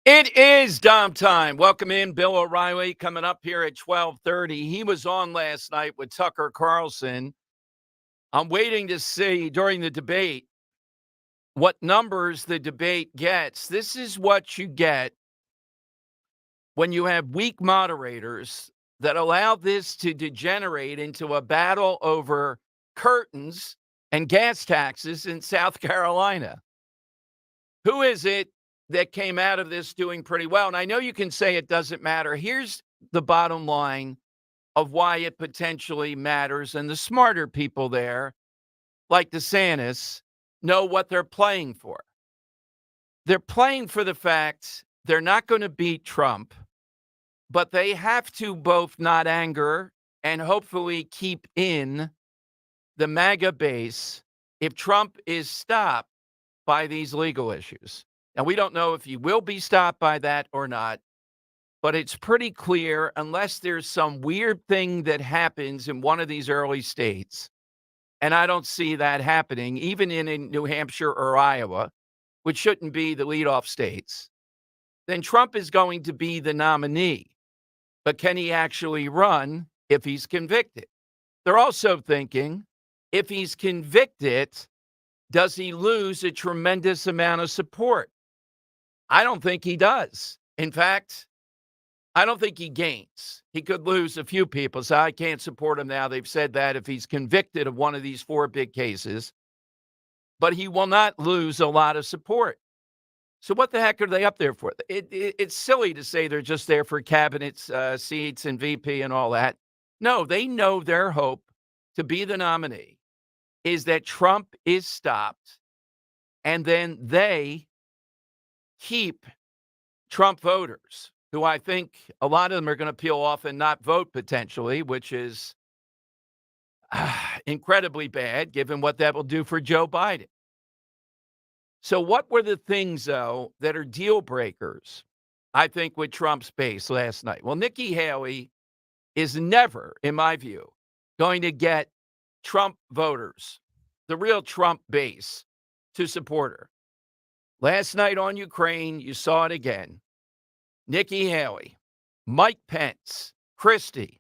It is Dom time. Welcome in, Bill O'Reilly, coming up here at 12:30. He was on last night with Tucker Carlson. I'm waiting to see during the debate what numbers the debate gets. This is what you get when you have weak moderators that allow this to degenerate into a battle over curtains and gas taxes in South Carolina. Who is it that came out of this doing pretty well? And I know you can say it doesn't matter. Here's the bottom line of why it potentially matters. And the smarter people there, like DeSantis, know what they're playing for. They're playing for the fact they're not going to beat Trump, but they have to both not anger and hopefully keep in the MAGA base if Trump is stopped by these legal issues. Now, we don't know if he will be stopped by that or not, but it's pretty clear unless there's some weird thing that happens in one of these early states, and I don't see that happening, even in New Hampshire or Iowa, which shouldn't be the leadoff states, then Trump is going to be the nominee. But can he actually run if he's convicted? They're also thinking if he's convicted, does he lose a tremendous amount of support? I don't think he does. In fact, I don't think he gains. He could lose a few people. So I can't support him now. They've said that if he's convicted of one of these four big cases, but he will not lose a lot of support. So what the heck are they up there for? It's silly to say they're just there for cabinet seats and VP and all that. No, they know their hope to be the nominee is that Trump is stopped, and then they keep Trump voters, who I think a lot of them are going to peel off and not vote potentially, which is incredibly bad given what that will do for Joe Biden. So what were the things, though, that are deal breakers, I think, with Trump's base last night? Well, Nikki Haley is never, in my view, going to get Trump voters, the real Trump base, to support her. Last night on Ukraine, you saw it again. Nikki Haley, Mike Pence, Christie.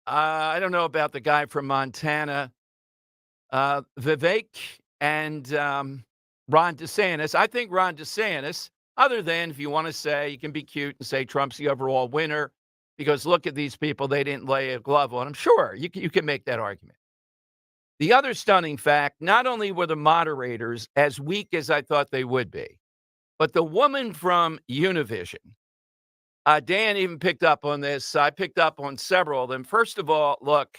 I don't know about the guy from Montana, Vivek, and Ron DeSantis. I think Ron DeSantis, other than if you want to say, you can be cute and say Trump's the overall winner, because look at these people, they didn't lay a glove on them. Sure, you can make that argument. The other stunning fact, not only were the moderators as weak as I thought they would be, but the woman from Univision, Dan even picked up on this. I picked up on several of them. First of all, look,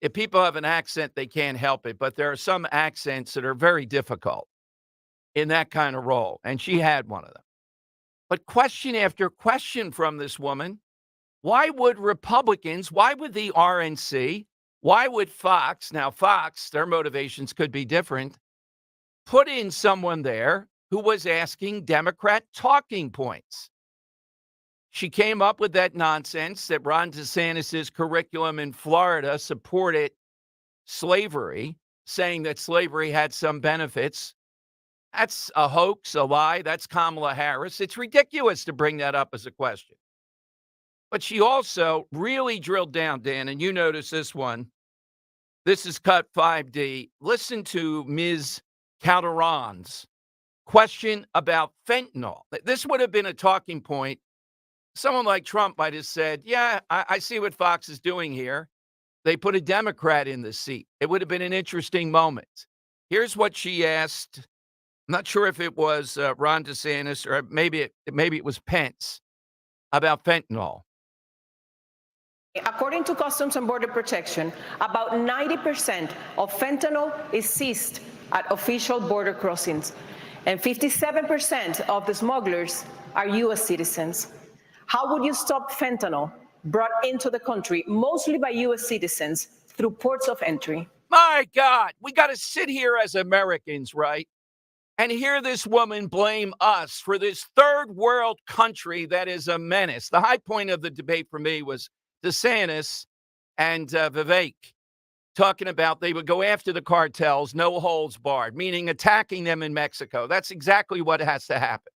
if people have an accent, they can't help it, but there are some accents that are very difficult in that kind of role, and she had one of them. But question after question from this woman, why would Republicans, why would the RNC, why would Fox, now Fox, their motivations could be different, put in someone there who was asking Democrat talking points? She came up with that nonsense that Ron DeSantis' curriculum in Florida supported slavery, saying that slavery had some benefits. That's a hoax, a lie. That's Kamala Harris. It's ridiculous to bring that up as a question. But she also really drilled down, Dan, and you notice this one. This is cut 5D. Listen to Ms. Calderon's question about fentanyl. This would have been a talking point. Someone like Trump might have said, yeah, I see what Fox is doing here. They put a Democrat in the seat. It would have been an interesting moment. Here's what she asked. I'm not sure if it was Ron DeSantis or maybe it was Pence about fentanyl. According to Customs and Border Protection, about 90% of fentanyl is seized at official border crossings, and 57% of the smugglers are U.S. citizens. How would you stop fentanyl brought into the country, mostly by U.S. citizens, through ports of entry? My God, we got to sit here as Americans, right? And hear this woman blame us for this third world country that is a menace. The high point of the debate for me was DeSantis and Vivek talking about they would go after the cartels, no holds barred, meaning attacking them in Mexico. That's exactly what has to happen.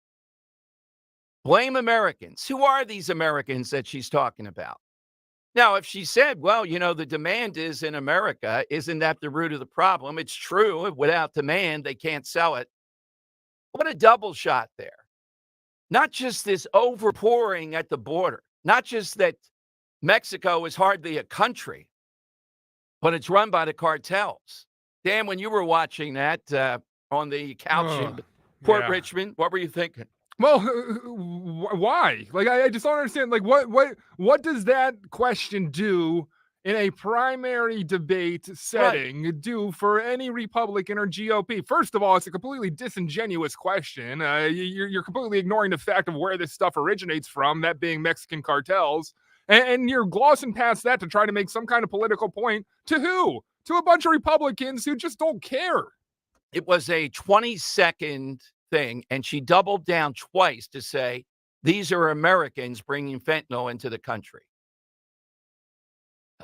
Blame Americans. Who are these Americans that she's talking about? Now, if she said, well, the demand is in America, isn't that the root of the problem? It's true. Without demand, they can't sell it. What a double shot there. Not just this overpouring at the border, not just that Mexico is hardly a country, but it's run by the cartels. Dan, when you were watching that on the couch in Port Richmond, what were you thinking? Well, why? Like, I just don't understand. Like, what does that question do in a primary debate setting do for any Republican or GOP? First of all, it's a completely disingenuous question. You're completely ignoring the fact of where this stuff originates from, that being Mexican cartels. And you're glossing past that to try to make some kind of political point. To who? To a bunch of Republicans who just don't care. It was a 20-second thing, and she doubled down twice to say, these are Americans bringing fentanyl into the country.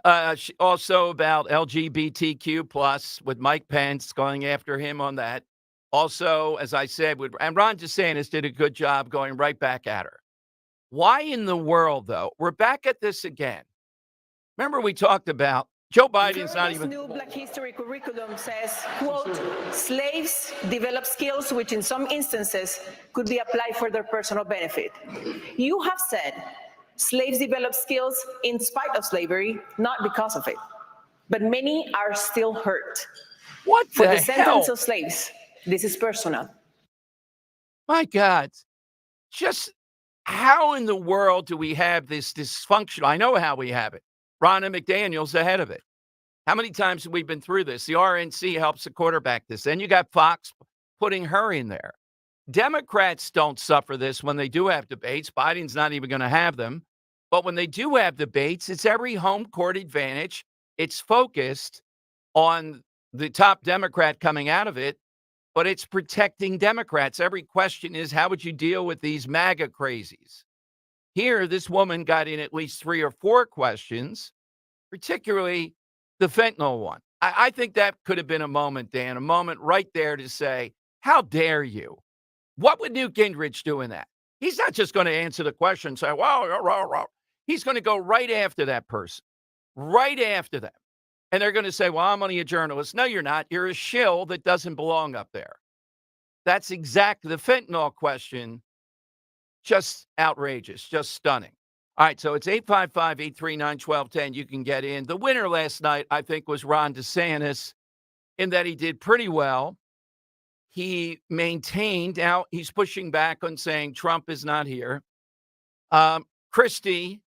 Also about LGBTQ plus with Mike Pence going after him on that. Also, as I said, and Ron DeSantis did a good job going right back at her. Why in the world, though? We're back at this again. Remember we talked about Joe Biden's not even. New Black History curriculum says, quote, slaves develop skills which in some instances could be applied for their personal benefit. You have said slaves develop skills in spite of slavery, not because of it. But many are still hurt. What for the descendants hell? of slaves, this is personal. My God. Just how in the world do we have this dysfunction? I know how we have it. Ronna McDaniel's ahead of it. How many times have we been through this? The RNC helps the quarterback this. Then you got Fox putting her in there. Democrats don't suffer this when they do have debates. Biden's not even going to have them. But when they do have debates, it's every home court advantage. It's focused on the top Democrat coming out of it, but it's protecting Democrats. Every question is, how would you deal with these MAGA crazies? Here, this woman got in at least 3 or 4 questions, particularly the fentanyl one. I think that could have been a moment, Dan, a moment right there to say, how dare you? What would Newt Gingrich do in that? He's not just going to answer the question and say, well, he's going to go right after that person, right after them. And they're going to say, well, I'm only a journalist. No, you're not. You're a shill that doesn't belong up there. That's exactly the fentanyl question. Just outrageous, just stunning. All right, so it's 855-839-1210. You can get in. The winner last night, I think, was Ron DeSantis in that he did pretty well. He maintained, now he's pushing back on saying Trump is not here. Christie,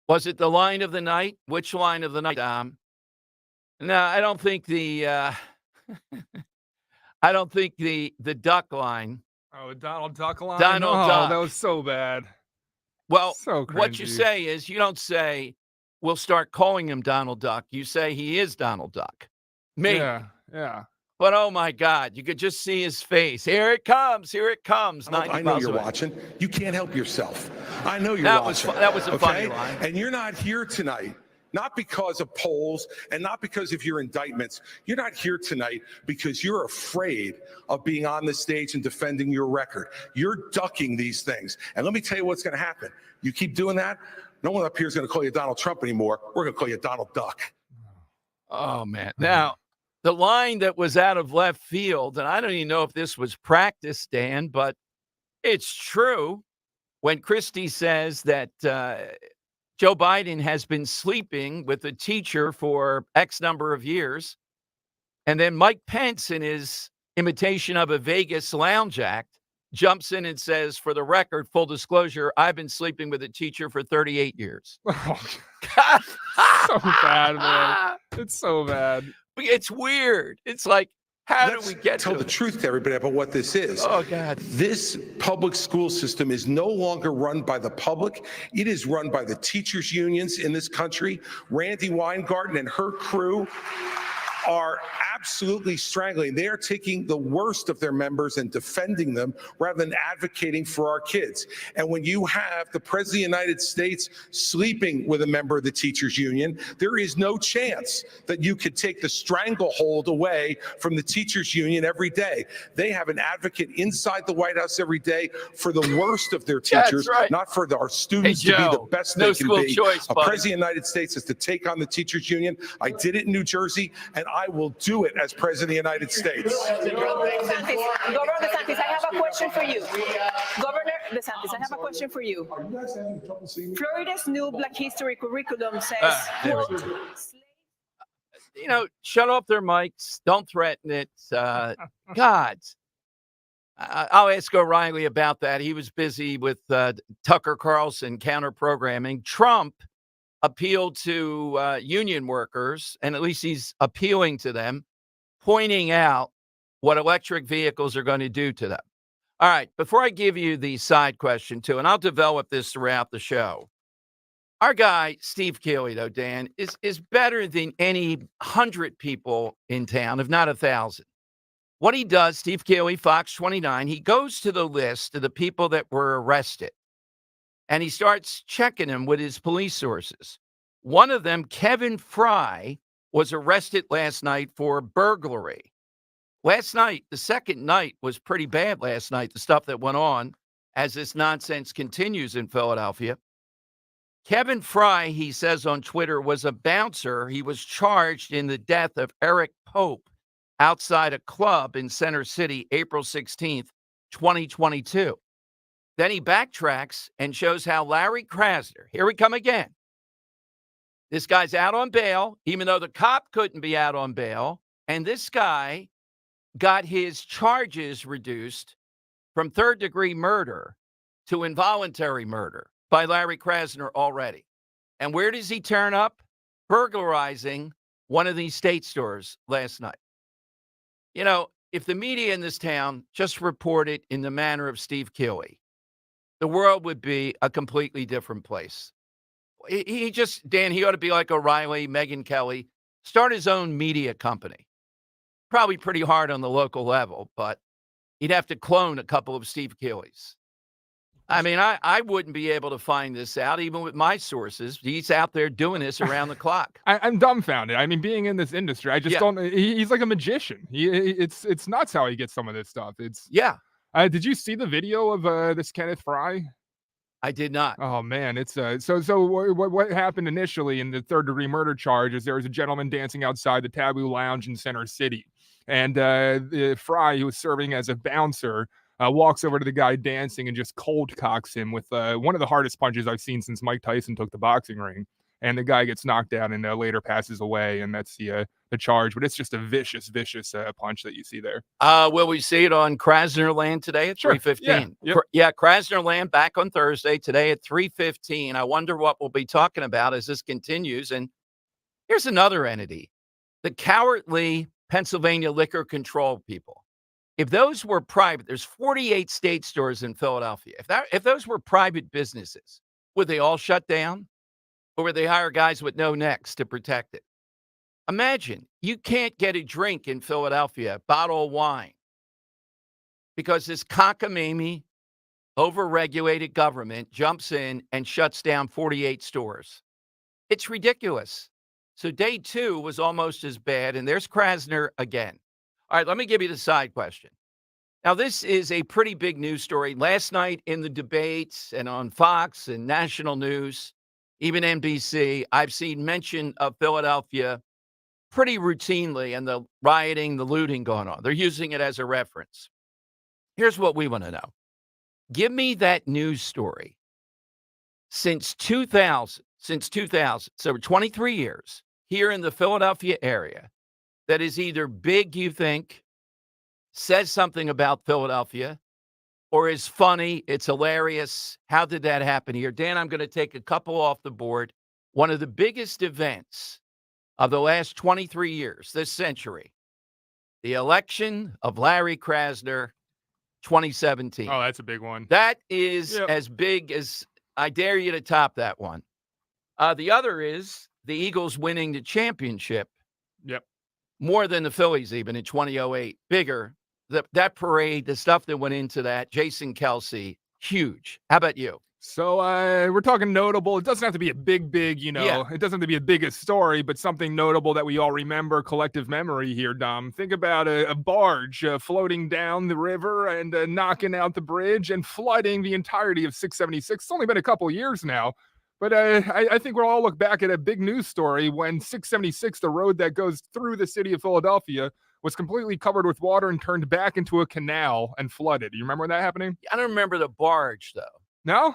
was it the line of the night? Which line of the night? No, I don't think the I don't think the duck line. Oh, Donald Duck line? Donald Duck. That was so bad. Well, so what you say is you don't say, we'll start calling him Donald Duck. You say he is Donald Duck. Maybe. Yeah. But, oh, my God, you could just see his face. Here it comes. Here it comes. I know you're watching. You can't help yourself. I know you're watching. That was a funny line. And you're not here tonight. Not because of polls and not because of your indictments. You're not here tonight because you're afraid of being on the stage and defending your record. You're ducking these things. And let me tell you what's going to happen. You keep doing that, no one up here is going to call you Donald Trump anymore. We're going to call you Donald Duck. Oh, man. Now, the line that was out of left field, and I don't even know if this was practice, Dan, but it's true. When Christie says that Joe Biden has been sleeping with a teacher for X number of years. And then Mike Pence, in his imitation of a Vegas lounge act, jumps in and says, for the record, full disclosure, I've been sleeping with a teacher for 38 years. So bad, man. It's so bad. It's weird. It's like, how do we get tell the truth to everybody about what this is? Oh, God. This public school system is no longer run by the public. It is run by the teachers' unions in this country. Randy Weingarten and her crew are absolutely strangling. They are taking the worst of their members and defending them rather than advocating for our kids. And when you have the President of the United States sleeping with a member of the teachers union, there is no chance that you could take the stranglehold away from the teachers union every day. They have an advocate inside the White House every day for the worst of their teachers, right. not for our students Hey, to be the Joe, best no they can school be. choice, A buddy. President of the United States is to take on the teachers union. I did it in New Jersey, and I will do it as President of the United States. Governor DeSantis, I have a question for you. Governor DeSantis, I have a question for you. Are you guys having trouble seeing me? Florida's new Black History curriculum says, There we quote, shut off their mics. Don't threaten it. God. I'll ask O'Reilly about that. He was busy with Tucker Carlson counter programming. Trump appealed to union workers, and at least he's appealing to them, pointing out what electric vehicles are going to do to them. All right, before I give you the side question, too, and I'll develop this throughout the show, our guy, Steve Keeley, though, Dan, is better than any 100 people in town, if not 1,000. What he does, Steve Keeley, Fox 29, he goes to the list of the people that were arrested, and he starts checking them with his police sources. One of them, Kevin Fry, was arrested last night for burglary. Last night, the second night was pretty bad last night, the stuff that went on as this nonsense continues in Philadelphia. Kevin Fry, he says on Twitter, was a bouncer. He was charged in the death of Eric Pope outside a club in Center City, April 16th, 2022. Then he backtracks and shows how Larry Krasner, here we come again. This guy's out on bail, even though the cop couldn't be out on bail. And this guy got his charges reduced from third-degree murder to involuntary murder by Larry Krasner already. And where does he turn up? Burglarizing one of these state stores last night. If the media in this town just reported in the manner of Steve Keeley, the world would be a completely different place. Dan, he ought to be like O'Reilly, Megyn Kelly, start his own media company. Probably pretty hard on the local level, but he'd have to clone a couple of Steve Keeleys. I mean, I wouldn't be able to find this out, even with my sources. He's out there doing this around the clock. I'm dumbfounded. I mean, being in this industry, I just don't. He's like a magician. It's nuts how he gets some of this stuff. Did you see the video of this Kenneth Fry? I did not. Oh man, it's so what happened initially in the third-degree murder charge is there was a gentleman dancing outside the Taboo Lounge in Center City, and the Fry, who was serving as a bouncer, walks over to the guy dancing and just cold cocks him with one of the hardest punches I've seen since Mike Tyson took the boxing ring. And the guy gets knocked down and later passes away, and that's the charge. But it's just a vicious punch that you see there. Will we see it on Krasner Land today at 3:15? Yeah, Krasner Land back on Thursday, today at 3:15. I wonder what we'll be talking about as this continues. And here's another entity, the cowardly Pennsylvania liquor control people. If those were private, there's 48 state stores in Philadelphia. If those were private businesses, would they all shut down? Or would they hire guys with no necks to protect it? Imagine you can't get a drink in Philadelphia, bottle of wine, because this cockamamie, overregulated government jumps in and shuts down 48 stores. It's ridiculous. So day 2 was almost as bad, and there's Krasner again. All right, let me give you the side question. Now, this is a pretty big news story. Last night in the debates and on Fox and national news, even NBC, I've seen mention of Philadelphia pretty routinely and the rioting, the looting going on. They're using it as a reference. Here's what we want to know. Give me that news story since 2000, so 23 years here in the Philadelphia area that is either big, you think, says something about Philadelphia, or is funny, it's hilarious. How did that happen here? Dan, I'm going to take a couple off the board. One of the biggest events of the last 23 years, this century, the election of Larry Krasner, 2017. Oh, that's a big one. That is as big as, I dare you to top that one. The other is the Eagles winning the championship. Yep. more than the Phillies even in 2008, bigger. That parade, the stuff that went into that, Jason Kelsey, huge. How about you? So we're talking notable. It doesn't have to be a big, Yeah. it doesn't have to be a biggest story, but something notable that we all remember, collective memory here, Dom. Think about a barge floating down the river and knocking out the bridge and flooding the entirety of 676. It's only been a couple years now, but I think we'll all look back at a big news story when 676, the road that goes through the city of Philadelphia, was completely covered with water and turned back into a canal and flooded. You remember that happening? I don't remember the barge, though. No?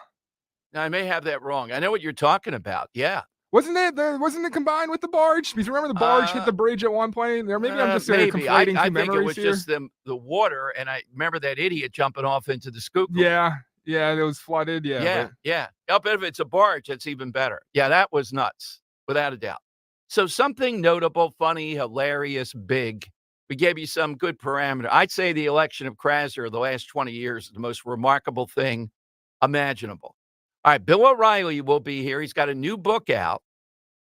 Now, I may have that wrong. I know what you're talking about. Yeah. Wasn't it combined with the barge? Because remember the barge hit Uh, the bridge at one point? Or maybe I'm just maybe. I conflating I two think it memories was here. just the water, and I remember that idiot jumping off into the Schuylkill. Yeah, it was flooded. Yeah, Yeah, but yeah. Up if it's a barge, that's even better. Yeah, that was nuts, without a doubt. So something notable, funny, hilarious, big. We gave you some good parameter. I'd say the election of Krasner the last 20 years is the most remarkable thing imaginable. All right, Bill O'Reilly will be here. He's got a new book out,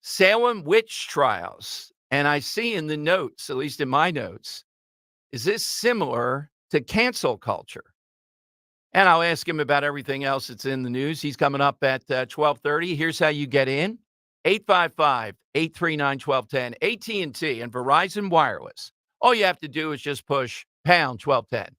Salem Witch Trials. And I see in the notes, at least in my notes, is this similar to cancel culture? And I'll ask him about everything else that's in the news. He's coming up at 12:30. Here's how you get in. 855-839-1210, AT&T and Verizon Wireless. All you have to do is just push pound 1210.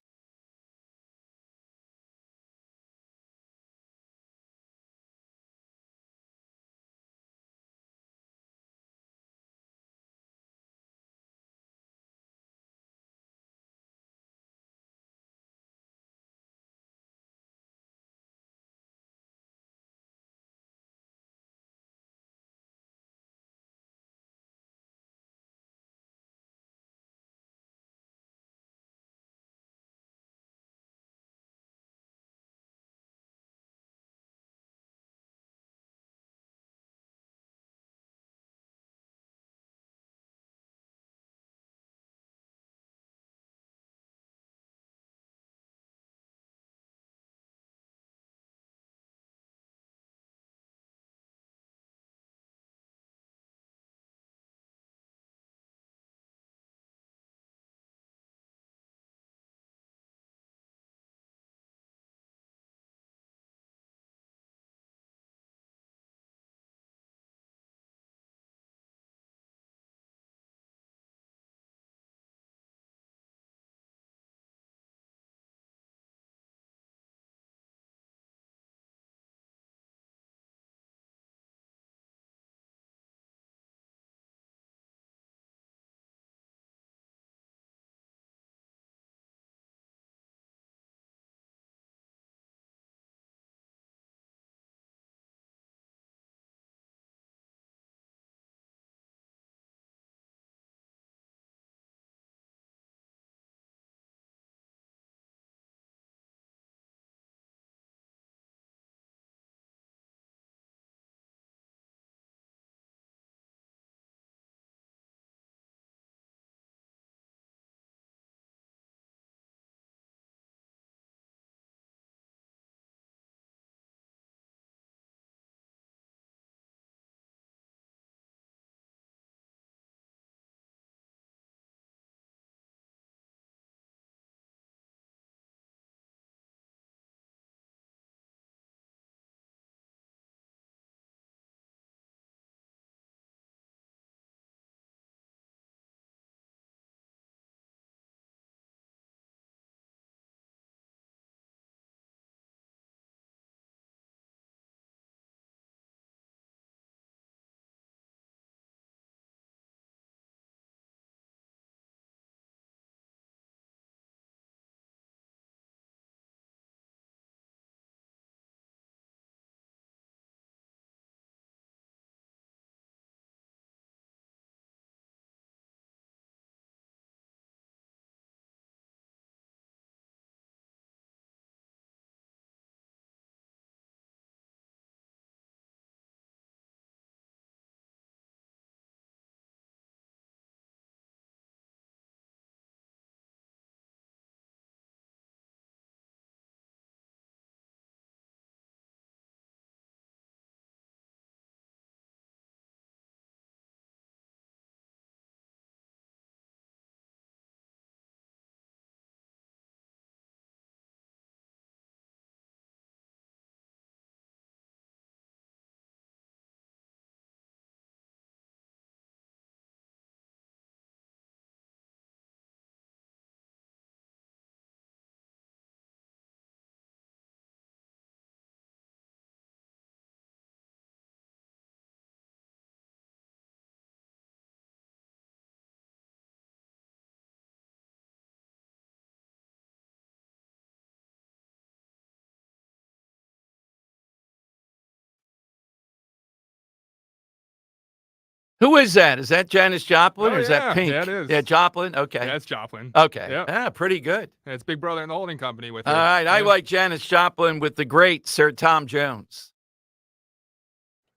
Who is that? Is that Janis Joplin Oh, or is that yeah. Pink? Yeah, it is. Yeah, Joplin. Okay. Yeah, it's Joplin. Okay. Yep. Ah, pretty good. Yeah, it's Big Brother and the Holding Company with All her. right. I Yeah. like Janis Joplin with the great Sir Tom Jones.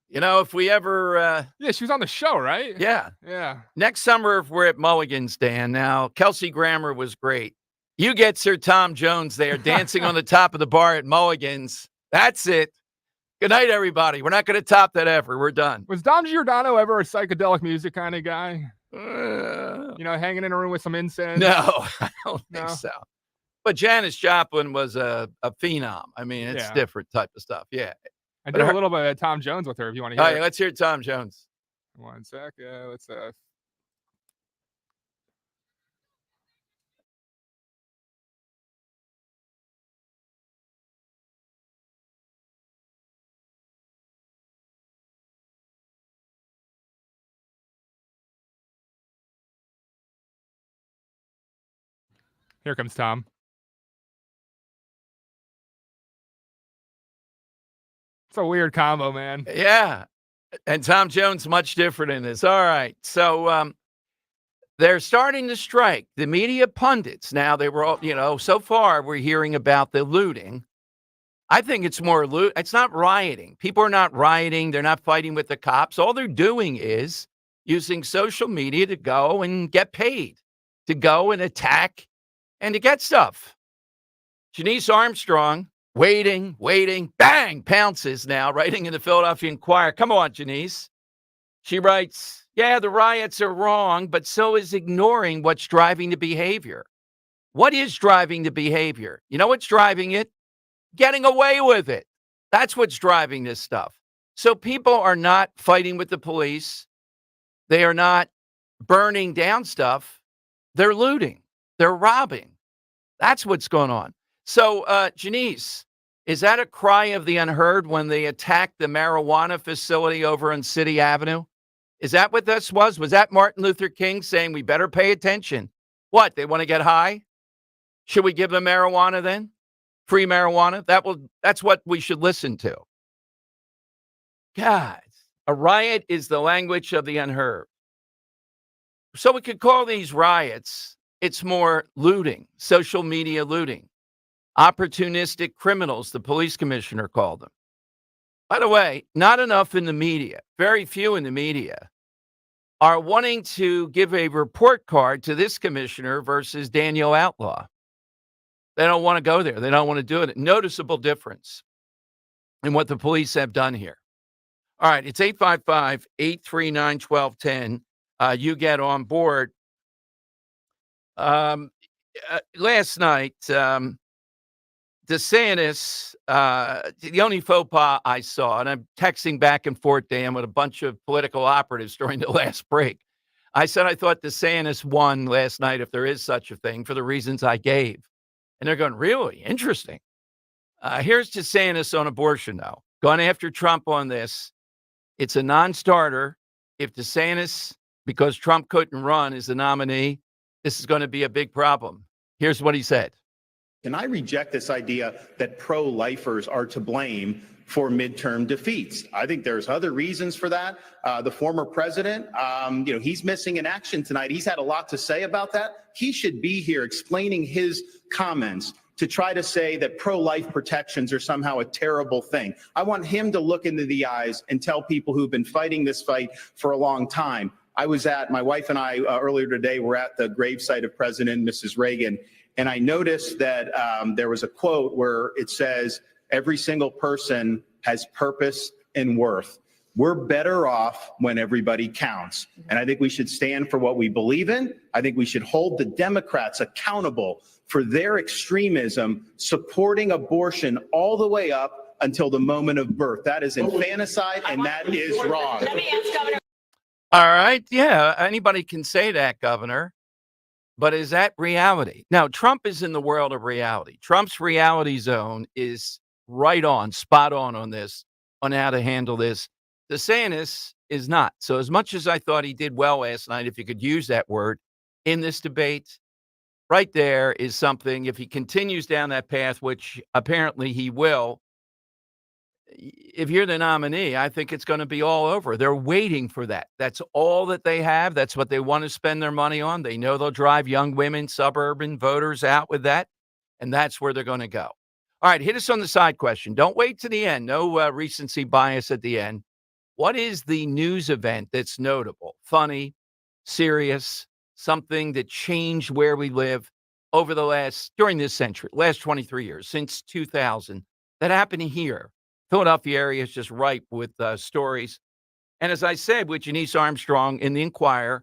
You know, if we ever, Yeah, she was on the show, right? yeah. Yeah. Next summer, if we're at Mulligan's, Dan. Now, Kelsey Grammer was great. You get Sir Tom Jones there dancing on the top of the bar at Mulligan's. That's it. Good night, everybody. We're not going to top that ever. We're done. Was Dom Giordano ever a psychedelic music kind of guy? Uh, You know, hanging in a room with some incense? no, I don't think No? so. But Janis Joplin was a phenom. I mean, it's Yeah. different type of stuff. Yeah. I But did a her- little bit of Tom Jones with her if you want to All hear right, it. let's hear Tom Jones. One sec. Let's Here comes Tom. It's a weird combo, man. Yeah. And Tom Jones, much different in this. All right. So they're starting to strike. The media pundits now, they were all, so far we're hearing about the looting. I think it's more loot. It's not rioting. People are not rioting. They're not fighting with the cops. All they're doing is using social media to go and get paid, to go and attack and to get stuff. Janice Armstrong, waiting, bang, pounces now, writing in the Philadelphia Inquirer. Come on, Janice. She writes, yeah, the riots are wrong, but so is ignoring what's driving the behavior. What is driving the behavior? You know what's driving it? Getting away with it. That's what's driving this stuff. So people are not fighting with the police. They are not burning down stuff. They're looting. They're robbing. That's what's going on. So, Janice, is that a cry of the unheard when they attacked the marijuana facility over on City Avenue? Is that what this was? Was that Martin Luther King saying we better pay attention? What, they want to get high? Should we give them marijuana then? Free marijuana? That's what we should listen to. God, a riot is the language of the unheard. So we could call these riots, it's more looting, social media looting. Opportunistic criminals, the police commissioner called them. By the way, not enough in the media, very few in the media, are wanting to give a report card to this commissioner versus Daniel Outlaw. They don't want to go there. They don't want to do it. Noticeable difference in what the police have done here. All right, it's 855-839-1210. You get on board. Last night, DeSantis, the only faux pas I saw, and I'm texting back and forth, Dan, with a bunch of political operatives during the last break. I said I thought DeSantis won last night, if there is such a thing, for the reasons I gave. And they're going, really? Interesting. Here's DeSantis on abortion, though. Going after Trump on this. It's a non-starter. If DeSantis, because Trump couldn't run, is the nominee, this is going to be a big problem. Here's what he said. And I reject this idea that pro-lifers are to blame for midterm defeats. I think there's other reasons for that. The former president, he's missing in action tonight. He's had a lot to say about that. He should be here explaining his comments to try to say that pro-life protections are somehow a terrible thing. I want him to look into the eyes and tell people who've been fighting this fight for a long time. My wife and I earlier today were at the gravesite of President and Mrs. Reagan, and I noticed that there was a quote where it says, every single person has purpose and worth. We're better off when everybody counts. And I think we should stand for what we believe in. I think we should hold the Democrats accountable for their extremism, supporting abortion all the way up until the moment of birth. That is infanticide, and that is wrong. Let me ask Governor. All right. Yeah, anybody can say that, Governor. But is that reality? Now, Trump is in the world of reality. Trump's reality zone is right on, spot on this, on how to handle this. DeSantis is not. So as much as I thought he did well last night, if you could use that word, in this debate, right there is something, if he continues down that path, which apparently he will, If you're the nominee, I think it's going to be all over. They're waiting for that. That's all that they have. That's what they want to spend their money on. They know they'll drive young women, suburban voters out with that, and that's where they're going to go. All right, hit us on the side question. Don't wait to the end. No recency bias at the end. What is the news event that's notable, funny, serious, something that changed where we live over during this century, last 23 years, since 2000, that happened here? Philadelphia area is just ripe with stories. And as I said with Janice Armstrong in the Inquirer,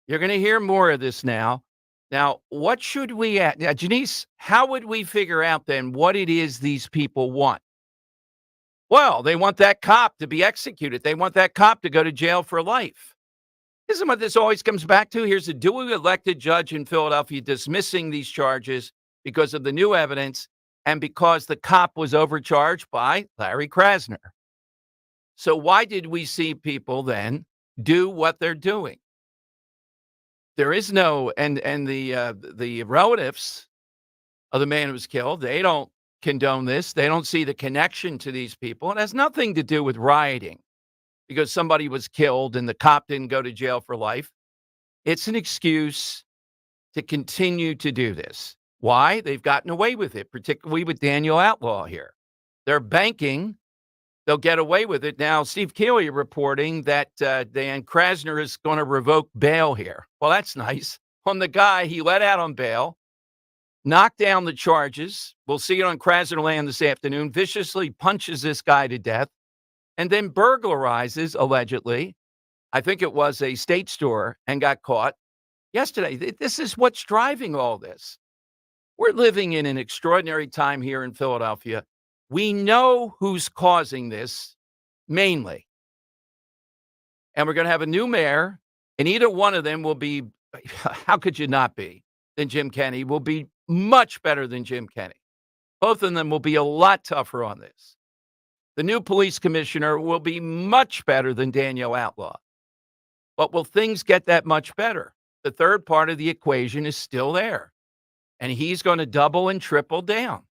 you're going to hear more of this now. Now, what should we add? Now, Janice, how would we figure out then what it is these people want? Well, they want that cop to be executed. They want that cop to go to jail for life. Isn't what this always comes back to? Here's a duly elected judge in Philadelphia dismissing these charges because of the new evidence and because the cop was overcharged by Larry Krasner. So why did we see people then do what they're doing? There is no, and the relatives of the man who was killed, they don't condone this. They don't see the connection to these people. It has nothing to do with rioting because somebody was killed and the cop didn't go to jail for life. It's an excuse to continue to do this. Why? They've gotten away with it, particularly with Daniel Outlaw here. They're banking. They'll get away with it. Now, Steve Keeley reporting that Dan Krasner is going to revoke bail here. Well, that's nice. On the guy he let out on bail, knocked down the charges. We'll see it on Krasner Land this afternoon. Viciously punches this guy to death and then burglarizes, allegedly, I think it was a state store, and got caught yesterday. This is what's driving all this. We're living in an extraordinary time here in Philadelphia. We know who's causing this mainly. And we're going to have a new mayor, and either one of them will be, how could you not be, than Jim Kenney, will be much better than Jim Kenney. Both of them will be a lot tougher on this. The new police commissioner will be much better than Daniel Outlaw. But will things get that much better? The third part of the equation is still there, and he's going to double and triple down.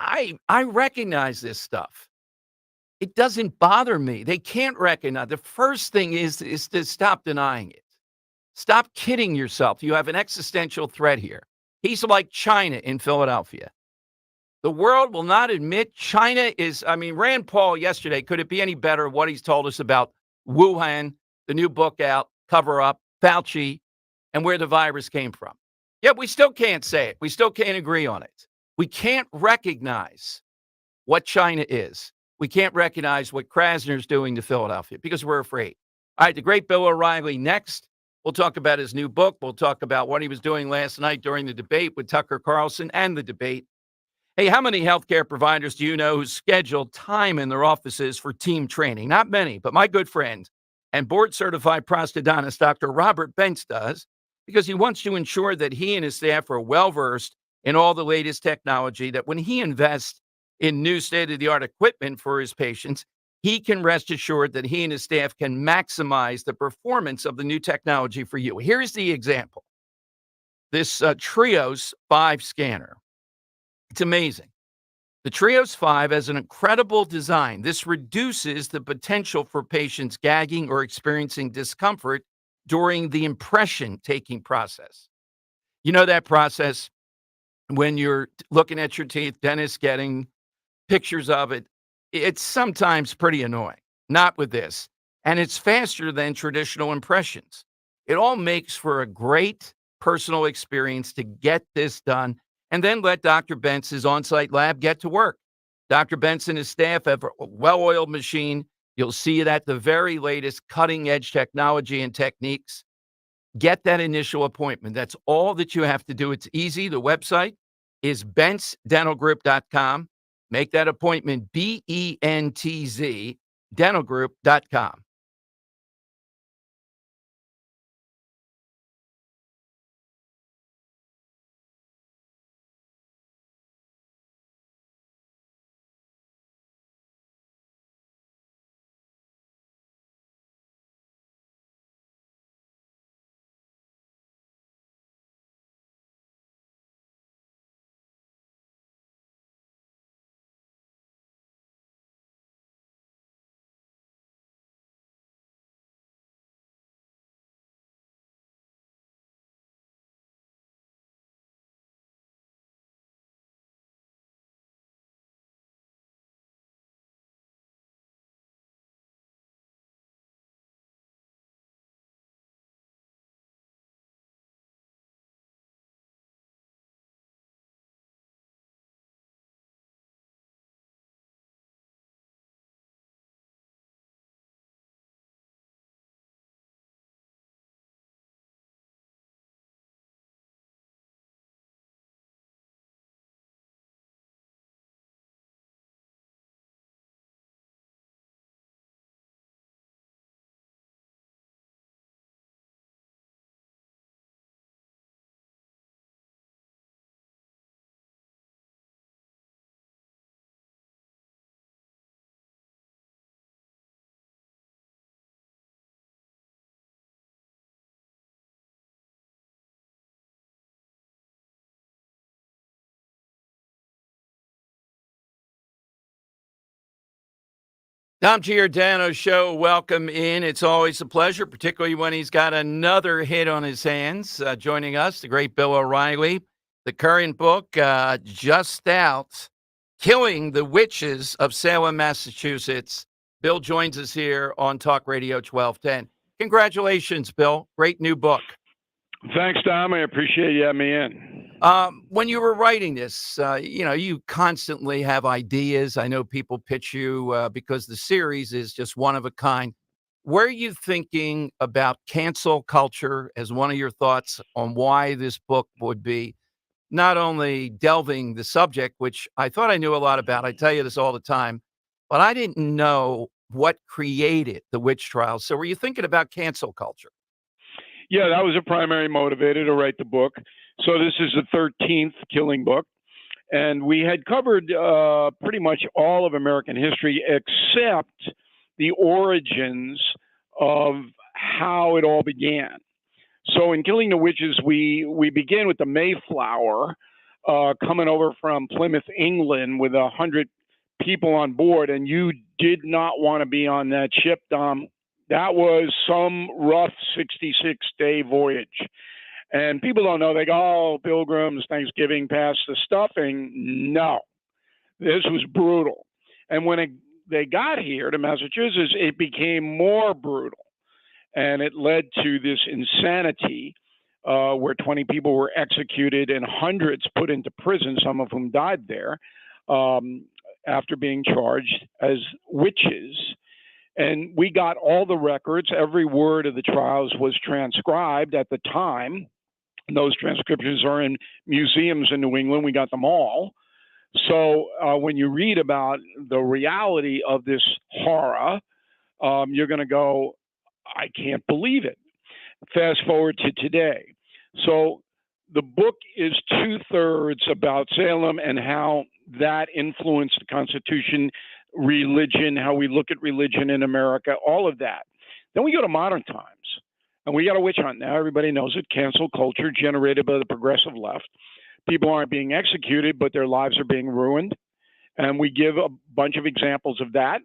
I recognize this stuff. It doesn't bother me. They can't recognize. The first thing is to stop denying it. Stop kidding yourself. You have an existential threat here. He's like China in Philadelphia. The world will not admit China is, Rand Paul yesterday, could it be any better what he's told us about Wuhan, the new book out, Cover Up, Fauci, and where the virus came from? Yeah, we still can't say it. We still can't agree on it. We can't recognize what China is. We can't recognize what Krasner's doing to Philadelphia because we're afraid. All right, the great Bill O'Reilly next. We'll talk about his new book. We'll talk about what he was doing last night during the debate with Tucker Carlson and the debate. Hey, how many healthcare providers do you know who schedule time in their offices for team training? Not many, but my good friend and board-certified prosthodontist Dr. Robert Bentz does, because he wants to ensure that he and his staff are well-versed in all the latest technology, that when he invests in new state-of-the-art equipment for his patients, he can rest assured that he and his staff can maximize the performance of the new technology for you. Here's the example. This Trios 5 scanner. It's amazing. The Trios 5 has an incredible design. This reduces the potential for patients gagging or experiencing discomfort during the impression-taking process. You know that process when you're looking at your teeth, dentist getting pictures of it. It's sometimes pretty annoying. Not with this. And it's faster than traditional impressions. It all makes for a great personal experience to get this done and then let Dr. Bentz's on-site lab get to work. Dr. Benz and his staff have a well-oiled machine. You'll see it at the very latest cutting-edge technology and techniques. Get that initial appointment. That's all that you have to do. It's easy. The website is bentzdentalgroup.com. Make that appointment, BENTZ, dentalgroup.com. Dom Giordano's show. Welcome in. It's always a pleasure, particularly when he's got another hit on his hands. Joining us, the great Bill O'Reilly. The current book just out, Killing the Witches of Salem, Massachusetts. Bill joins us here on Talk Radio 1210. Congratulations, Bill. Great new book. Thanks, Dom. I appreciate you having me in. When you were writing this, you constantly have ideas. I know people pitch you because the series is just one of a kind. Were you thinking about cancel culture as one of your thoughts on why this book would be not only delving the subject, which I thought I knew a lot about, I tell you this all the time, but I didn't know what created the witch trials. So were you thinking about cancel culture? Yeah, that was a primary motivator to write the book. So this is the 13th killing book. And we had covered pretty much all of American history except the origins of how it all began. So in Killing the Witches, we begin with the Mayflower coming over from Plymouth, England, with 100 people on board. And you did not want to be on that ship, Dom. That was some rough 66-day voyage. And people don't know. They go, oh, Pilgrims, Thanksgiving, past the stuffing. No, this was brutal. And when they got here to Massachusetts, it became more brutal. And it led to this insanity where 20 people were executed and hundreds put into prison, some of whom died there, after being charged as witches. And we got all the records. Every word of the trials was transcribed at the time. Those transcriptions are in museums in New England. We got them all. So when you read about the reality of this horror, you're going to go, I can't believe it. Fast forward to today. So the book is 2/3 about Salem and how that influenced the Constitution, religion, how we look at religion in America, all of that. Then we go to modern times. And we got a witch hunt now. Everybody knows it. Cancel culture generated by the progressive left. People aren't being executed, but their lives are being ruined. And we give a bunch of examples of that.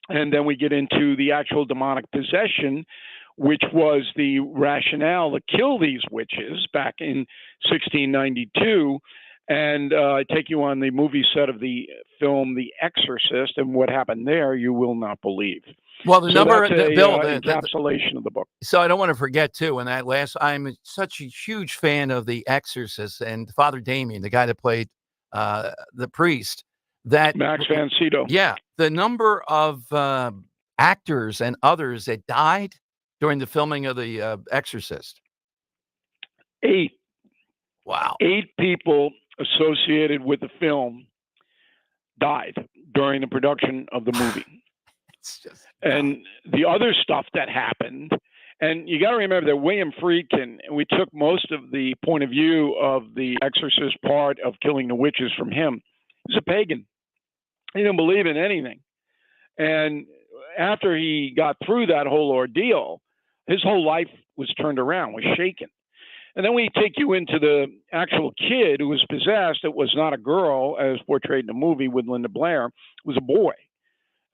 And then we get into the actual demonic possession, which was the rationale to kill these witches back in 1692. And take you on the movie set of the film The Exorcist, and what happened there, you will not believe. Well, the So number, that's Bill, encapsulation of the book. so I don't want to forget too. And that last, I'm such a huge fan of The Exorcist and Father Damien, the guy that played the priest. That Max Van Sydow. Yeah, the number of actors and others that died during the filming of The Exorcist. 8 Wow. 8 people associated with the film died during the production of the movie. It's just, And the other stuff that happened, and you got to remember that William Friedkin, we took most of the point of view of the Exorcist part of Killing the Witches from him. He's a pagan. He didn't believe in anything. And after he got through that whole ordeal, his whole life was turned around, was shaken. And then we take you into the actual kid who was possessed. It was not a girl, as portrayed in the movie with Linda Blair. It was a boy,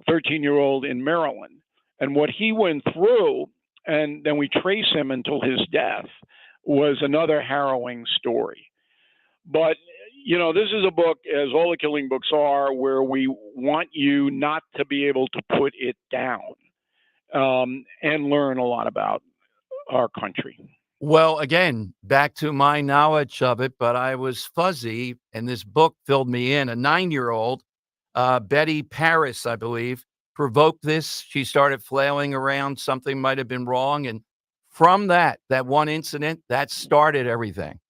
a 13-year-old in Maryland. And what he went through, and then we trace him until his death, was another harrowing story. But, this is a book, as all the killing books are, where we want you not to be able to put it down and learn a lot about our country. well, again, back to my knowledge of it, but I was fuzzy, and this book filled me in. A 9-year-old, Betty Paris, I believe, provoked this. She started flailing around. Something might have been wrong. And from that one incident, that started everything.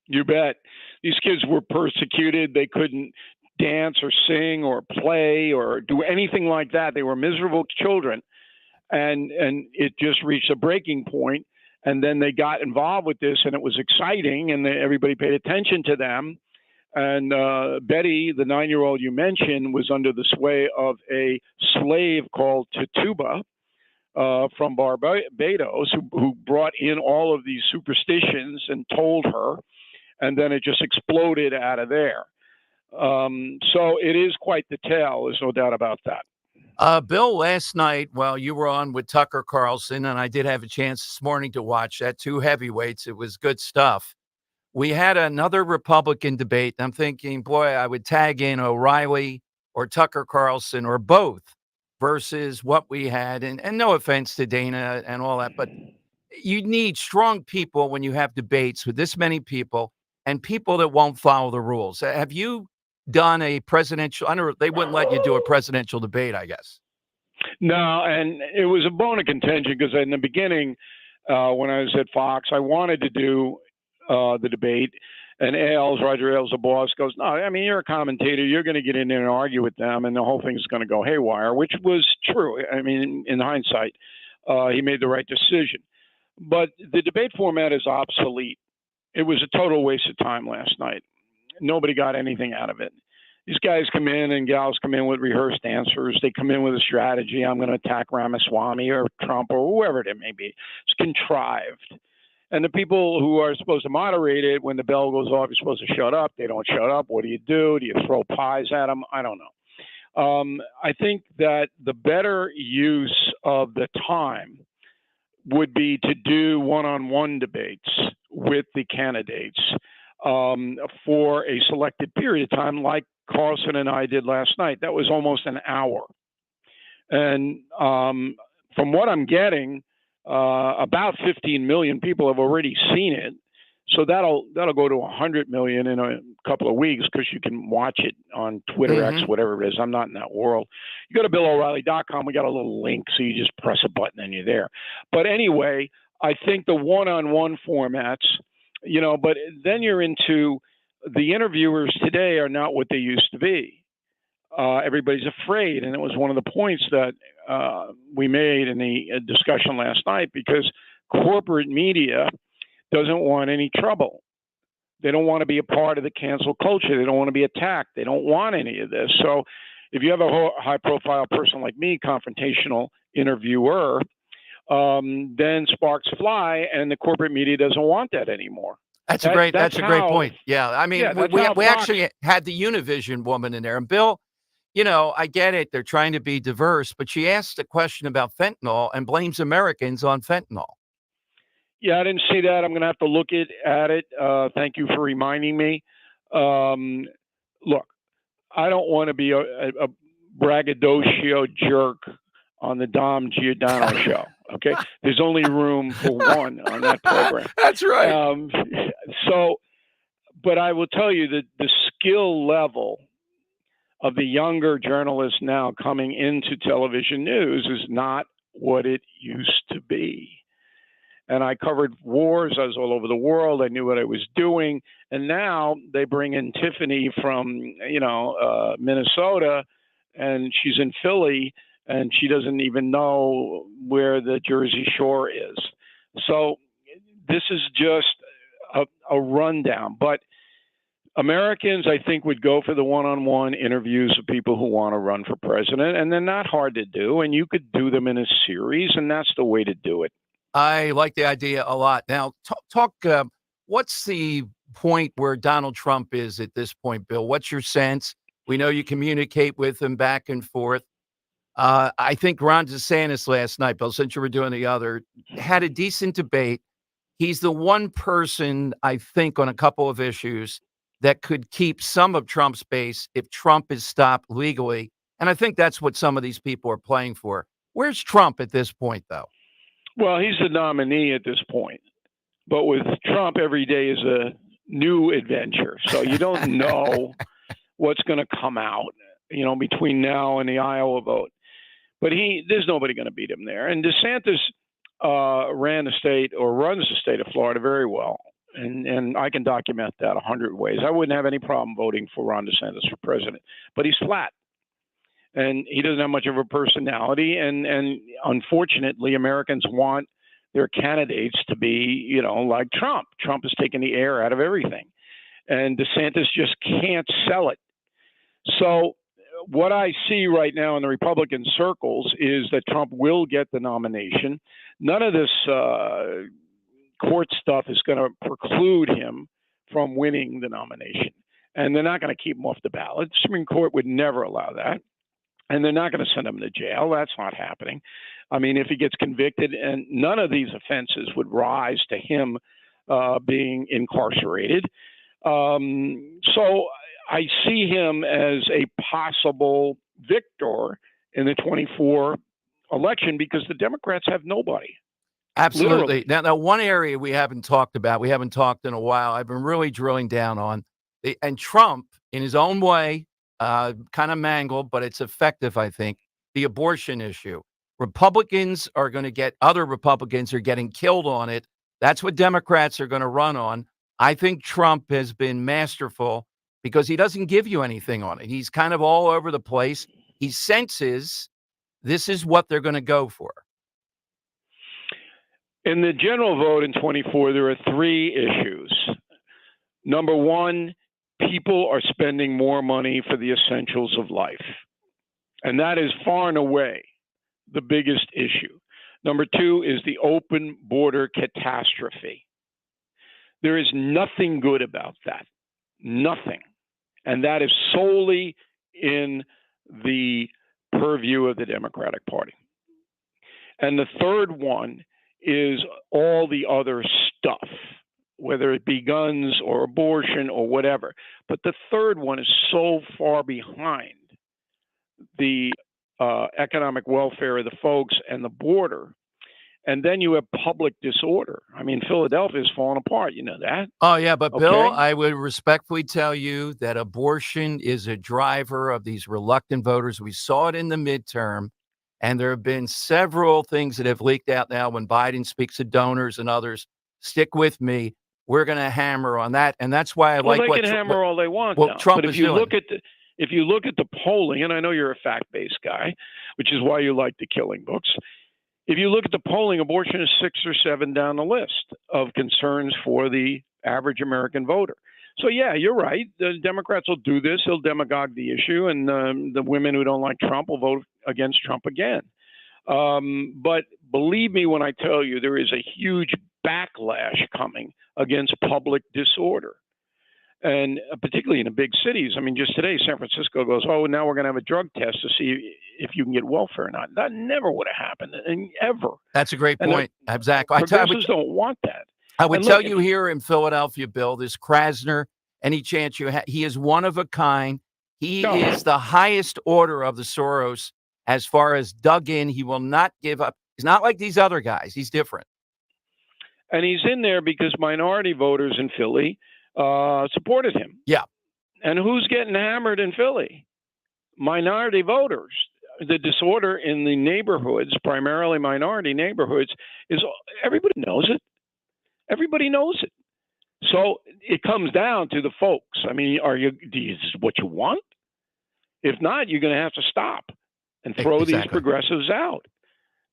You bet. These kids were persecuted. They couldn't dance or sing or play or do anything like that. They were miserable children. And it just reached a breaking point. And then they got involved with this, and it was exciting, and everybody paid attention to them. And Betty, the 9-year-old you mentioned, was under the sway of a slave called Tituba from Barbados, who brought in all of these superstitions and told her, and then it just exploded out of there. So it is quite the tale. There's no doubt about that. Bill, last night, while you were on with Tucker Carlson, and I did have a chance this morning to watch that, two heavyweights. It was good stuff. We had another Republican debate. I'm thinking, boy, I would tag in O'Reilly or Tucker Carlson or both versus what we had. And no offense to Dana and all that, but you need strong people when you have debates with this many people and people that won't follow the rules. Have you done a presidential? I know they wouldn't let you do a presidential debate, I guess. No, and it was a bone of contention because in the beginning, when I was at Fox, I wanted to do the debate. And Roger Ailes, the boss, goes, "No, I mean, you're a commentator. You're going to get in there and argue with them, and the whole thing's going to go haywire," which was true. I mean, in hindsight, he made the right decision. But the debate format is obsolete. It was a total waste of time last night. Nobody got anything out of it. These guys come in and gals come in with rehearsed answers. They come in with a strategy. I'm going to attack Ramaswamy or Trump or whoever it may be. It's contrived. And the people who are supposed to moderate it, when the bell goes off, you're supposed to shut up. They don't shut up. What do you do? Do you throw pies at them? I don't know. I think that the better use of the time would be to do one-on-one debates with the candidates for a selected period of time, like Carlson and I did last night. That was almost an hour. And from what I'm getting, about 15 million people have already seen it. So that'll go to 100 million in a couple of weeks because you can watch it on Twitter, X, whatever it is. I'm not in that world. You go to BillO'Reilly.com. We got a little link, so you just press a button and you're there. But anyway, I think the one-on-one formats, but then you're into the interviewers today are not what they used to be. Everybody's afraid, and it was one of the points that we made in the discussion last night because corporate media doesn't want any trouble. They don't want to be a part of the cancel culture. They don't want to be attacked. They don't want any of this. So if you have a high-profile person like me, confrontational interviewer, then sparks fly, and the corporate media doesn't want that anymore. That's a great point. Yeah. I mean, we actually had the Univision woman in there. And Bill, I get it. They're trying to be diverse, but she asked a question about fentanyl and blames Americans on fentanyl. Yeah, I didn't see that. I'm going to have to look at it. Thank you for reminding me. Look, I don't want to be a braggadocio jerk on the Dom Giordano show. Okay, there's only room for one on that program. That's right. But I will tell you that the skill level of the younger journalists now coming into television news is not what it used to be. And I covered wars. I was all over the world. I knew what I was doing. And now they bring in Tiffany from, Minnesota, and she's in Philly, and she doesn't even know where the Jersey Shore is. So this is just a rundown. But Americans, I think, would go for the one-on-one interviews of people who want to run for president, and they're not hard to do. And you could do them in a series, and that's the way to do it. I like the idea a lot. Now, talk. What's the point where Donald Trump is at this point, Bill? What's your sense? We know you communicate with him back and forth. I think Ron DeSantis last night, Bill, since you were doing the other, had a decent debate. He's the one person, I think, on a couple of issues that could keep some of Trump's base if Trump is stopped legally. And I think that's what some of these people are playing for. Where's Trump at this point, though? Well, he's the nominee at this point. But with Trump, every day is a new adventure. So you don't know what's going to come out, between now and the Iowa vote. But there's nobody going to beat him there. And DeSantis runs the state of Florida very well. And I can document that 100 ways. I wouldn't have any problem voting for Ron DeSantis for president. But he's flat. And he doesn't have much of a personality. And unfortunately, Americans want their candidates to be, like Trump. Trump is taking the air out of everything. And DeSantis just can't sell it. So what I see right now in the Republican circles is that Trump will get the nomination. None of this court stuff is going to preclude him from winning the nomination. And they're not going to keep him off the ballot. The Supreme Court would never allow that. and they're not going to send him to jail. That's not happening. I mean, if he gets convicted, and none of these offenses would rise to him being incarcerated. So I see him as a possible victor in the 24 election because the Democrats have nobody. Absolutely. Literally. Now, one area we haven't talked about, we haven't talked in a while, I've been really drilling down on, and Trump, in his own way, kind of mangled, but it's effective, I think, the abortion issue. Republicans are going to get, other Republicans are getting killed on it. That's what Democrats are going to run on. I think Trump has been masterful because he doesn't give you anything on it. He's kind of all over the place. He senses this is what they're going to go for. In the general vote in 24, there are three issues. Number one, people are spending more money for the essentials of life. And that is far and away the biggest issue. Number two is the open border catastrophe. There is nothing good about that. Nothing. And that is solely in the purview of the Democratic Party. And the third one is all the other stuff, whether it be guns or abortion or whatever. But the third one is so far behind the economic welfare of the folks and the border. And then you have public disorder. I mean, Philadelphia is falling apart. You know that? Oh, yeah. But, Bill, Okay. I would respectfully tell you that abortion is a driver of these reluctant voters. We saw it in the midterm. And there have been several things that have leaked out now when Biden speaks to donors and others. Stick with me. We're going to hammer on that. And that's why I Well, like they what can hammer all they want what now. Trump But is doing. If you look at the polling, and I know you're a fact-based guy, which is why you like the killing books. If you look at the polling, abortion is 6 or 7 down the list of concerns for the average American voter. So, yeah, you're right. The Democrats will do this. They'll demagogue the issue, and the women who don't like Trump will vote against Trump again. But believe me when I tell you, there is a huge backlash coming against public disorder. And particularly in the big cities. I mean, just today, San Francisco goes, oh, now we're going to have a drug test to see if you can get welfare or not. That never would have happened, ever. That's a great And point. Exactly. Progressives don't want that. I would And tell look, you here in Philadelphia, Bill, this Krasner, any chance you have, he is one of a kind. He No. is the highest order of the Soros as far as dug in. He will not give up. He's not like these other guys. He's different. And he's in there because minority voters in Philly supported him. Yeah. And who's getting hammered in Philly? Minority voters. The disorder in the neighborhoods, primarily minority neighborhoods, is everybody knows it. Everybody knows it. So it comes down to the folks. I mean, is this what you want? If not, you're going to have to stop and throw these progressives out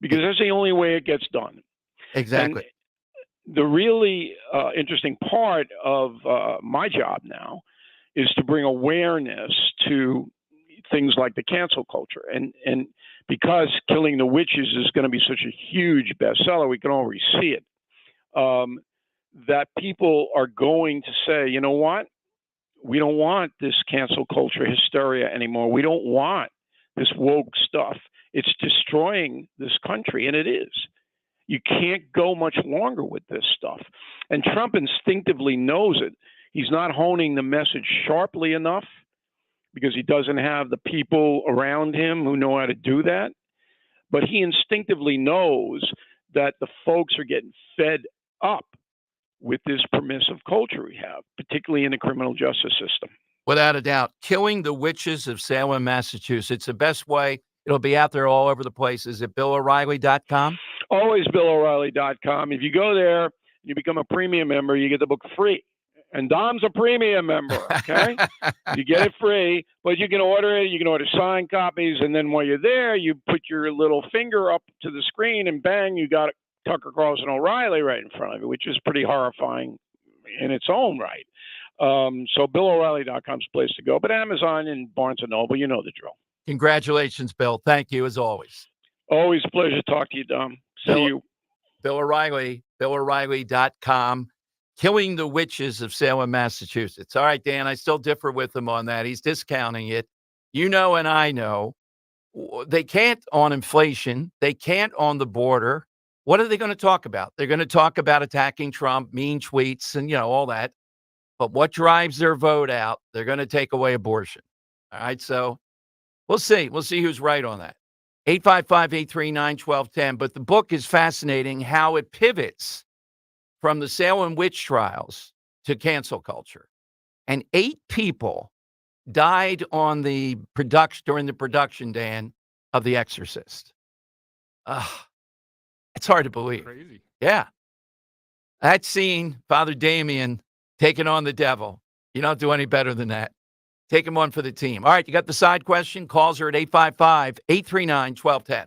because that's the only way it gets done. Exactly. And the really interesting part of my job now is to bring awareness to things like the cancel culture. And because Killing the Witches is going to be such a huge bestseller, we can already see it, that people are going to say, you know what? We don't want this cancel culture hysteria anymore. We don't want this woke stuff. It's destroying this country, and it is. You can't go much longer with this stuff. And Trump instinctively knows it. He's not honing the message sharply enough because he doesn't have the people around him who know how to do that. But he instinctively knows that the folks are getting fed up with this permissive culture we have, particularly in the criminal justice system. Without a doubt. Killing the Witches of Salem, Massachusetts. The best way. It'll be out there all over the place. Is it BillO'Reilly.com? Always BillO'Reilly.com. If you go there, you become a premium member, you get the book free. And Dom's a premium member, okay? You get it free, but you can order it. You can order signed copies. And then while you're there, you put your little finger up to the screen and bang, you got Tucker Carlson O'Reilly right in front of you, which is pretty horrifying in its own right. So BillO'Reilly.com is the place to go. But Amazon and Barnes & Noble, you know the drill. Congratulations, Bill. Thank you, as always. Always a pleasure to talk to you, Dom. See you. Bill O'Reilly, BillO'Reilly.com. Killing the Witches of Salem, Massachusetts. All right, Dan, I still differ with him on that. He's discounting it. You know and I know They can't on inflation. They can't on the border. What are they going to talk about? They're going to talk about attacking Trump, mean tweets, and all that. But what drives their vote out? They're going to take away abortion. All right. So we'll see. We'll see who's right on that. 855-839-1210. But the book is fascinating how it pivots from the Salem witch trials to cancel culture. And 8 people died on the production during the production, Dan, of The Exorcist. It's hard to believe. Crazy. Yeah. That scene, Father Damien taking on the devil. You don't do any better than that. Take him on for the team. All right, you got the side question. Calls are at 855-839-1210.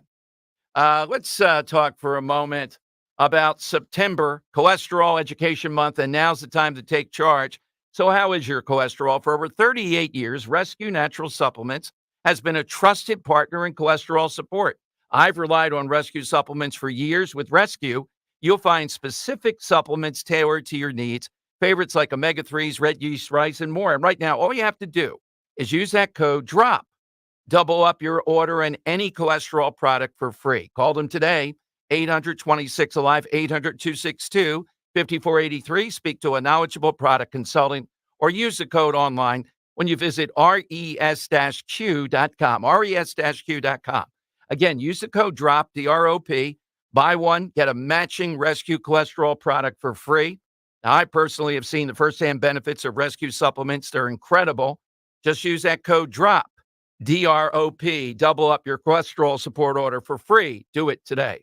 Let's talk for a moment about September, Cholesterol Education Month, and now's the time to take charge. So how is your cholesterol? For over 38 years, Rescue Natural Supplements has been a trusted partner in cholesterol support. I've relied on Rescue supplements for years. With Rescue, you'll find specific supplements tailored to your needs, favorites like omega-3s, red yeast rice, and more. And right now, all you have to do is use that code DROP. Double up your order and any cholesterol product for free. Call them today, 800-26-ALIVE, 800-262-5483. Speak to a knowledgeable product consultant or use the code online when you visit res-q.com, res-q.com. Again, use the code DROP, D-R-O-P. Buy one, get a matching Rescue cholesterol product for free. Now, I personally have seen the firsthand benefits of Rescue supplements. They're incredible. Just use that code DROP. DROP. Double up your cholesterol support order for free. Do it today.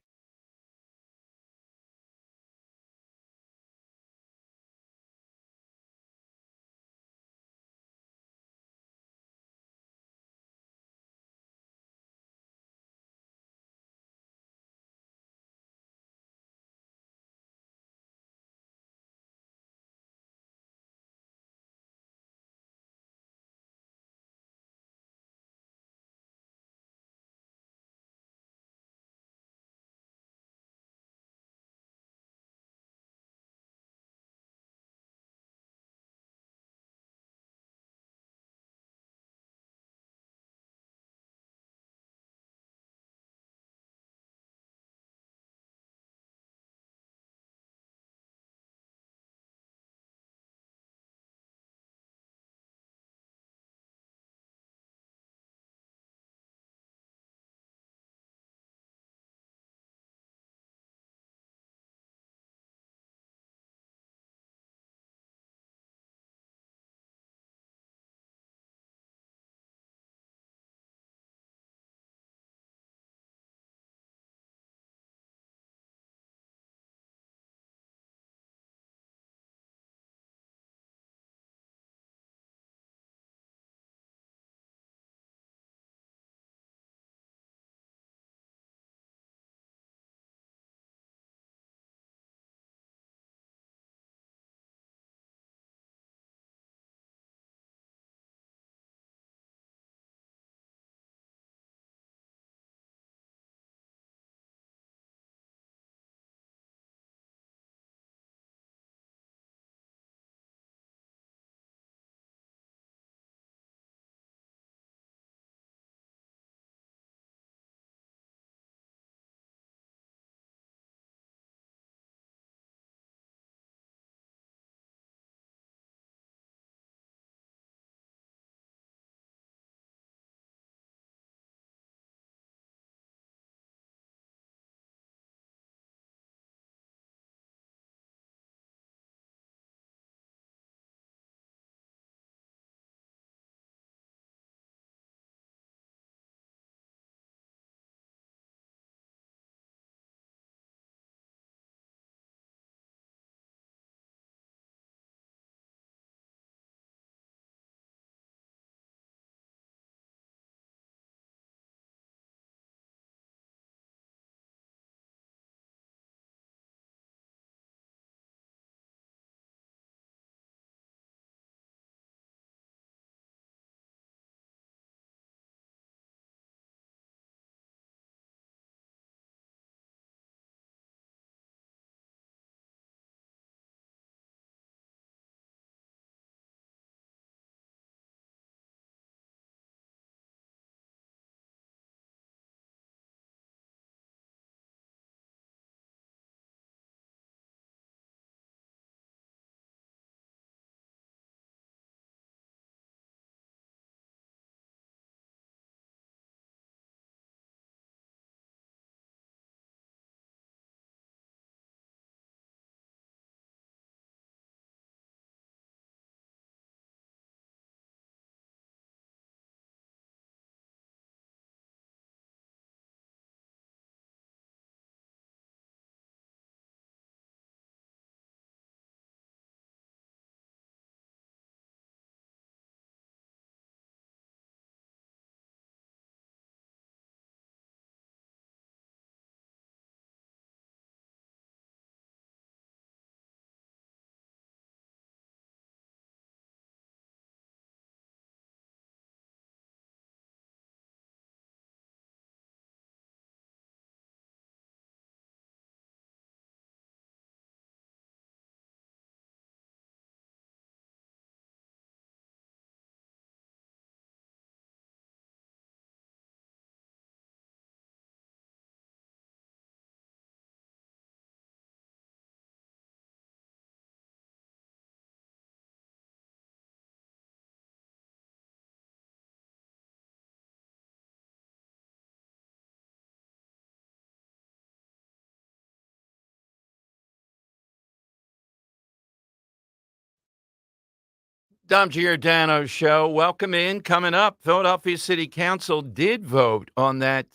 Dom Giordano Show. Welcome in. Coming up, Philadelphia City Council did vote on that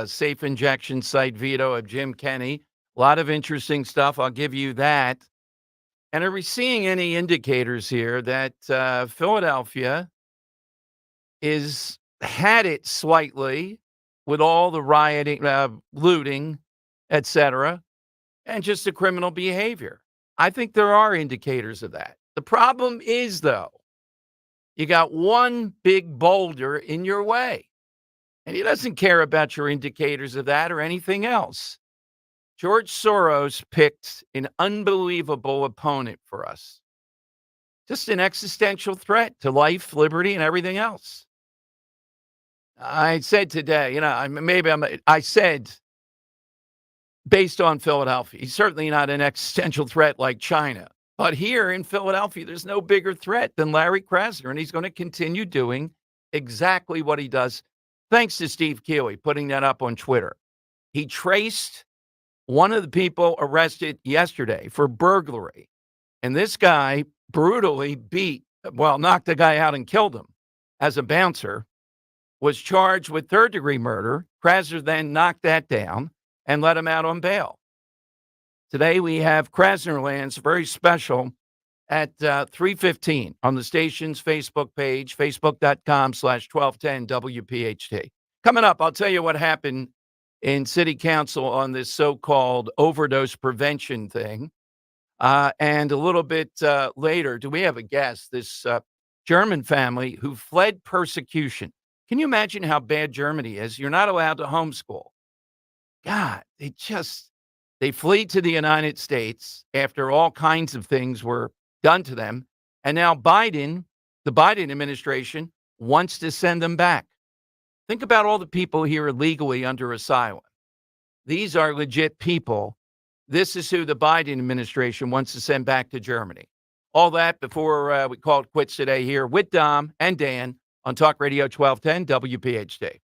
safe injection site veto of Jim Kenney. A lot of interesting stuff. I'll give you that. And are we seeing any indicators here that Philadelphia is had it slightly with all the rioting, looting, etc., and just the criminal behavior? I think there are indicators of that. The problem is, though, you got one big boulder in your way, and he doesn't care about your indicators of that or anything else. George Soros picked an unbelievable opponent for us. Just an existential threat to life, liberty, and everything else. I said today, I said based on Philadelphia, he's certainly not an existential threat like China. But here in Philadelphia, there's no bigger threat than Larry Krasner, and he's going to continue doing exactly what he does. Thanks to Steve Keeley putting that up on Twitter. He traced one of the people arrested yesterday for burglary, and this guy brutally knocked the guy out and killed him as a bouncer, was charged with third-degree murder. Krasner then knocked that down and let him out on bail. Today, we have Krasner Lands, very special, at 3:15 on the station's Facebook page, facebook.com/1210 WPHT. Coming up, I'll tell you what happened in City Council on this so-called overdose prevention thing. And a little bit later, do we have a guest? This German family who fled persecution. Can you imagine how bad Germany is? You're not allowed to homeschool. God, they flee to the United States after all kinds of things were done to them. And now the Biden administration wants to send them back. Think about all the people here illegally under asylum. These are legit people. This is who the Biden administration wants to send back to Germany. All that before we call it quits today here with Dom and Dan on Talk Radio 1210 WPHT.